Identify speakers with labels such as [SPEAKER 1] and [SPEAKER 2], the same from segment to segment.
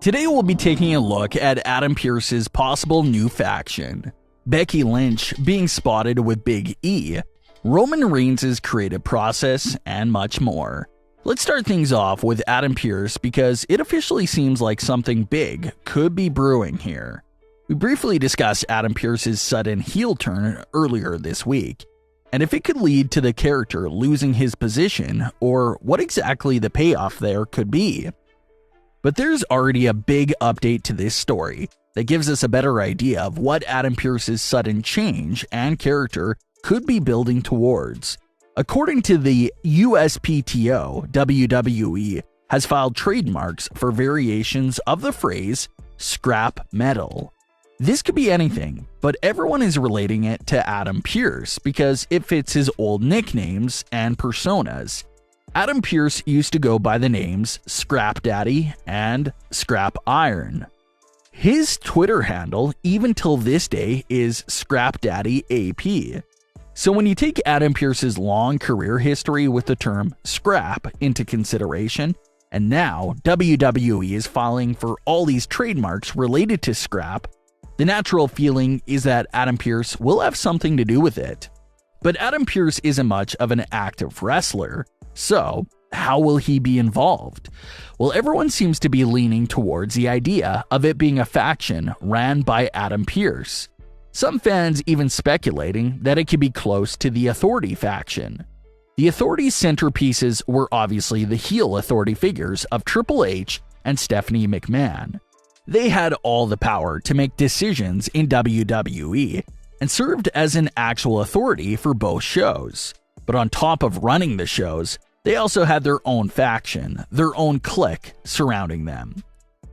[SPEAKER 1] Today we'll be taking a look at Adam Pearce's possible new faction, Becky Lynch being spotted with Big E, Roman Reigns' creative process, and much more. Let's start things off with Adam Pearce because it officially seems like something big could be brewing here. We briefly discussed Adam Pearce's sudden heel turn earlier this week, and if it could lead to the character losing his position or what exactly the payoff there could be. But there's already a big update to this story that gives us a better idea of what Adam Pearce's sudden change and character could be building towards. According to the USPTO, WWE has filed trademarks for variations of the phrase scrap metal. This could be anything, but everyone is relating it to Adam Pearce because it fits his old nicknames and personas. Adam Pearce used to go by the names Scrap Daddy and Scrap Iron. His Twitter handle, even till this day, is Scrap Daddy AP. So when you take Adam Pearce's long career history with the term scrap into consideration, and now WWE is filing for all these trademarks related to scrap, the natural feeling is that Adam Pearce will have something to do with it. But Adam Pearce isn't much of an active wrestler, so how will he be involved? Well, everyone seems to be leaning towards the idea of it being a faction ran by Adam Pearce. Some fans even speculating that it could be close to the Authority faction. The Authority's centerpieces were obviously the heel authority figures of Triple H and Stephanie McMahon. They had all the power to make decisions in WWE and served as an actual authority for both shows. But on top of running the shows, they also had their own faction, their own clique surrounding them,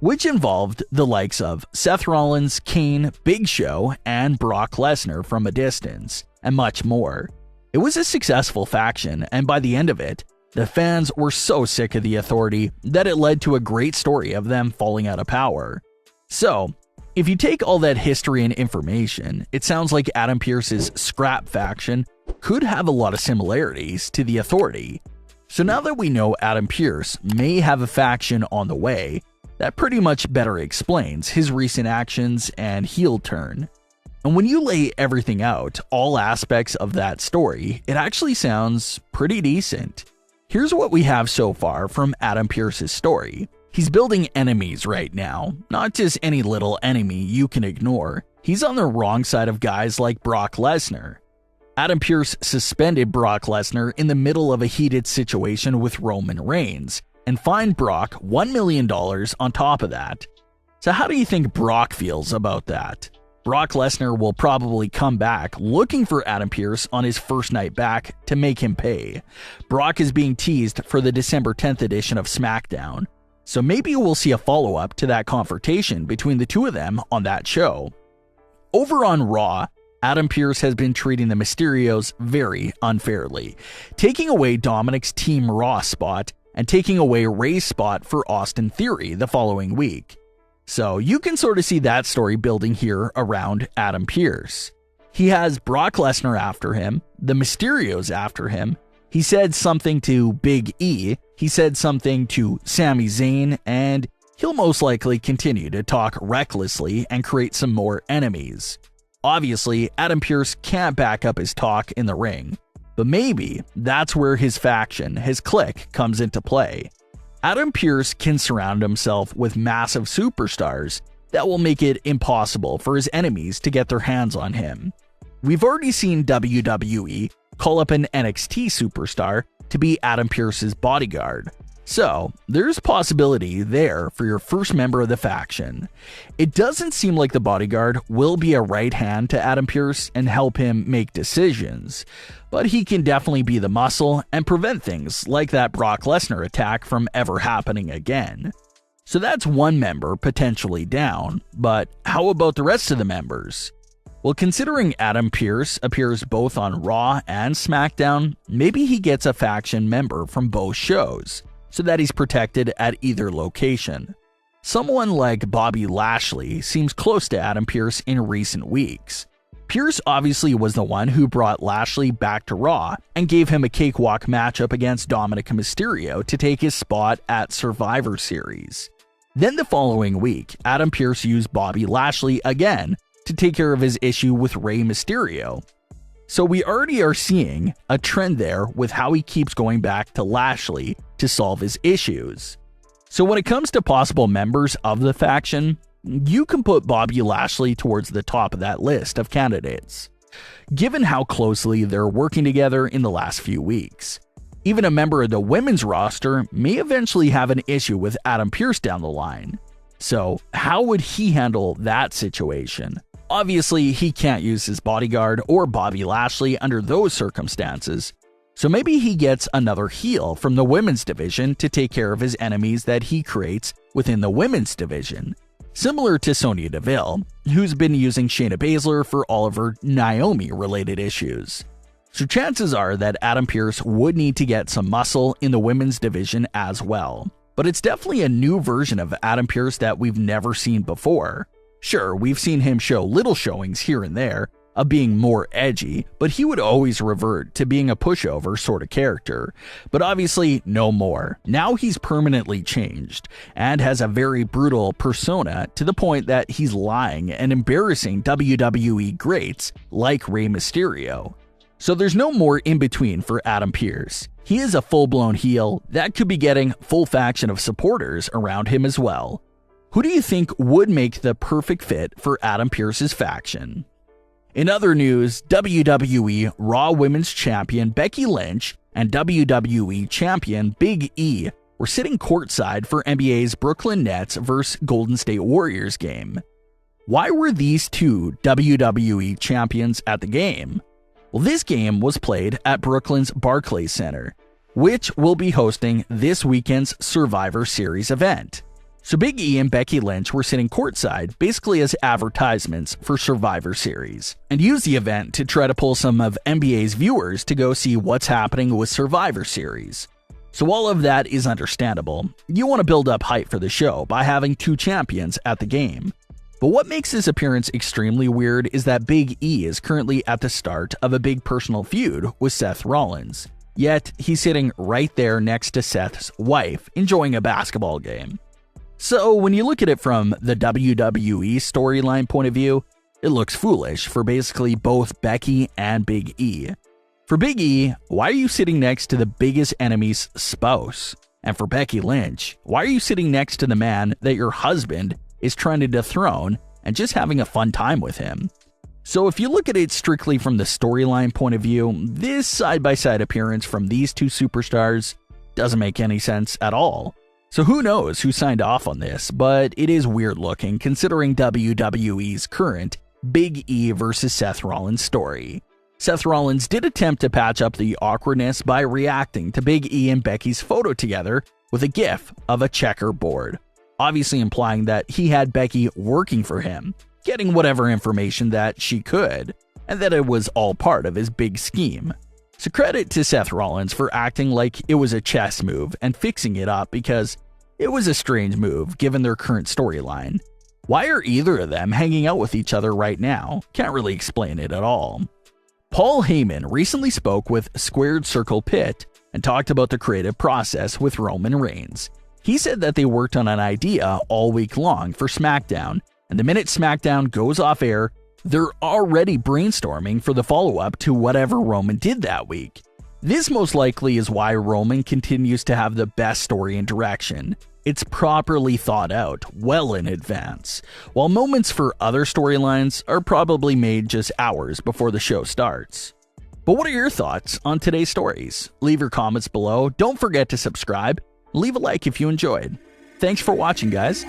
[SPEAKER 1] which involved the likes of Seth Rollins, Kane, Big Show, and Brock Lesnar from a distance, and much more. It was a successful faction, and by the end of it, the fans were so sick of the Authority that it led to a great story of them falling out of power. So, if you take all that history and information, it sounds like Adam Pearce's Scrap faction could have a lot of similarities to the Authority. So now that we know Adam Pearce may have a faction on the way, that pretty much better explains his recent actions and heel turn. And when you lay everything out, all aspects of that story, it actually sounds pretty decent. Here's what we have so far from Adam Pearce's story. He's building enemies right now, not just any little enemy you can ignore. He's on the wrong side of guys like Brock Lesnar. Adam Pearce suspended Brock Lesnar in the middle of a heated situation with Roman Reigns, and fined Brock $1 million on top of that. So how do you think Brock feels about that? Brock Lesnar will probably come back looking for Adam Pearce on his first night back to make him pay. Brock is being teased for the December 10th edition of SmackDown, so maybe we'll see a follow-up to that confrontation between the two of them on that show. Over on Raw, Adam Pearce has been treating the Mysterios very unfairly, taking away Dominic's Team Raw spot and taking away Ray's spot for Austin Theory the following week. So you can sort of see that story building here around Adam Pearce. He has Brock Lesnar after him, the Mysterios after him. He said something to Big E, he said something to Sami Zayn, and he'll most likely continue to talk recklessly and create some more enemies. Obviously, Adam Pearce can't back up his talk in the ring, but maybe that's where his faction, his clique, comes into play. Adam Pearce can surround himself with massive superstars that will make it impossible for his enemies to get their hands on him. We've already seen WWE call up an NXT superstar to be Adam Pearce's bodyguard. So, there's possibility there for your first member of the faction. It doesn't seem like the bodyguard will be a right hand to Adam Pearce and help him make decisions, but he can definitely be the muscle and prevent things like that Brock Lesnar attack from ever happening again. So that's one member potentially down, but how about the rest of the members? Well, considering Adam Pearce appears both on Raw and SmackDown, maybe he gets a faction member from both shows, so that he's protected at either location. Someone like Bobby Lashley seems close to Adam Pearce in recent weeks. Pearce obviously was the one who brought Lashley back to Raw and gave him a cakewalk matchup against Dominic Mysterio to take his spot at Survivor Series. Then the following week, Adam Pearce used Bobby Lashley again to take care of his issue with Rey Mysterio. So we already are seeing a trend there with how he keeps going back to Lashley to solve his issues. So when it comes to possible members of the faction, you can put Bobby Lashley towards the top of that list of candidates, given how closely they're working together in the last few weeks. Even a member of the women's roster may eventually have an issue with Adam Pearce down the line. So how would he handle that situation? Obviously, he can't use his bodyguard or Bobby Lashley under those circumstances. So maybe he gets another heel from the women's division to take care of his enemies that he creates within the women's division. Similar to Sonya Deville, who's been using Shayna Baszler for all of her Naomi-related issues. So chances are that Adam Pearce would need to get some muscle in the women's division as well. But it's definitely a new version of Adam Pearce that we've never seen before. Sure, we've seen him show little showings here and there of being more edgy, but he would always revert to being a pushover sort of character. But obviously, no more. Now he's permanently changed and has a very brutal persona to the point that he's lying and embarrassing WWE greats like Rey Mysterio. So there's no more in between for Adam Pearce. He is a full-blown heel that could be getting full faction of supporters around him as well. Who do you think would make the perfect fit for Adam Pearce's faction? In other news, WWE Raw Women's Champion Becky Lynch and WWE Champion Big E were sitting courtside for NBA's Brooklyn Nets vs. Golden State Warriors game. Why were these two WWE champions at the game? Well, this game was played at Brooklyn's Barclays Center, which will be hosting this weekend's Survivor Series event. So Big E and Becky Lynch were sitting courtside basically as advertisements for Survivor Series, and used the event to try to pull some of NBA's viewers to go see what's happening with Survivor Series. So all of that is understandable. You want to build up hype for the show by having two champions at the game. But what makes this appearance extremely weird is that Big E is currently at the start of a big personal feud with Seth Rollins. Yet he's sitting right there next to Seth's wife, enjoying a basketball game. So when you look at it from the WWE storyline point of view, it looks foolish for basically both Becky and Big E. For Big E, why are you sitting next to the biggest enemy's spouse? And for Becky Lynch, why are you sitting next to the man that your husband is trying to dethrone and just having a fun time with him? So if you look at it strictly from the storyline point of view, this side-by-side appearance from these two superstars doesn't make any sense at all. So who knows who signed off on this, but it is weird looking considering WWE's current Big E versus Seth Rollins story. Seth Rollins did attempt to patch up the awkwardness by reacting to Big E and Becky's photo together with a gif of a checkerboard, obviously implying that he had Becky working for him, getting whatever information that she could, and that it was all part of his big scheme. So credit to Seth Rollins for acting like it was a chess move and fixing it up, because it was a strange move given their current storyline. Why are either of them hanging out with each other right now? Can't really explain it at all. Paul Heyman recently spoke with Squared Circle Pit and talked about the creative process with Roman Reigns. He said that they worked on an idea all week long for SmackDown, and the minute SmackDown goes off air, they're already brainstorming for the follow-up to whatever Roman did that week. This most likely is why Roman continues to have the best story and direction. It's properly thought out, well in advance, while moments for other storylines are probably made just hours before the show starts. But what are your thoughts on today's stories? Leave your comments below, don't forget to subscribe, leave a like if you enjoyed. Thanks for watching, guys.